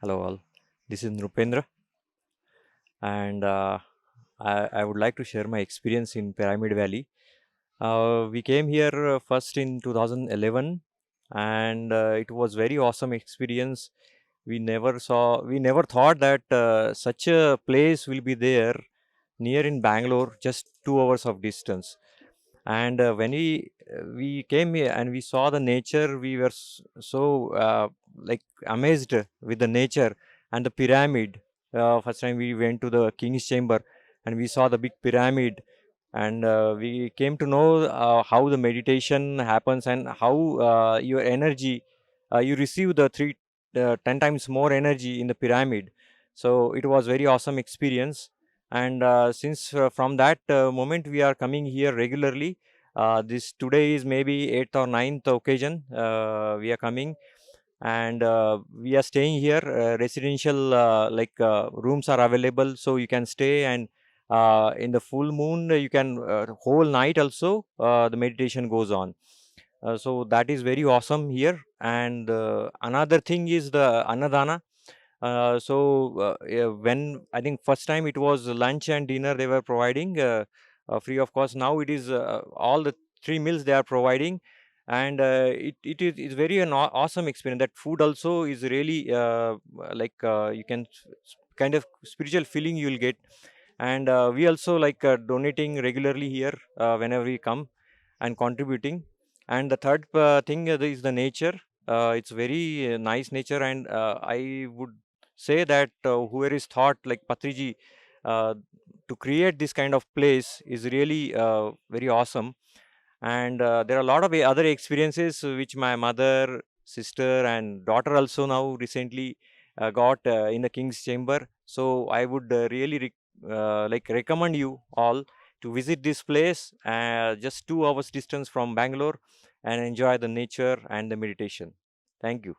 Hello all, this is Nripendra, and I would like to share my experience in Pyramid Valley. We came here first in 2011, and it was very awesome experience. We never thought that such a place will be there near in Bangalore, just 2 hours of distance. And when we came here and we saw the nature, we were so like amazed with the nature and the pyramid. First time we went to the king's chamber and we saw the big pyramid, and we came to know how the meditation happens and how your energy, you receive the 10 times more energy in the pyramid. So it was very awesome experience. And since from that moment we are coming here regularly. This today is maybe eighth or ninth occasion we are coming, and we are staying here. Residential rooms are available, so you can stay. And in the full moon, you can whole night also the meditation goes on. So that is very awesome here. And another thing is the Annadana. Yeah, when I think first time it was lunch and dinner they were providing free of cost. Now it is all the three meals they are providing, and it is very an awesome experience. That food also is really you can kind of spiritual feeling you will get. And we also donating regularly here whenever we come and contributing. And the third thing is the nature. It's very nice nature, and I would say that whoever is thought like Patriji uh, to create this kind of place is really very awesome. And there are a lot of other experiences which my mother, sister, and daughter also now recently got in the King's Chamber. So I would really recommend you all to visit this place, just 2 hours distance from Bangalore, and enjoy the nature and the meditation. Thank you.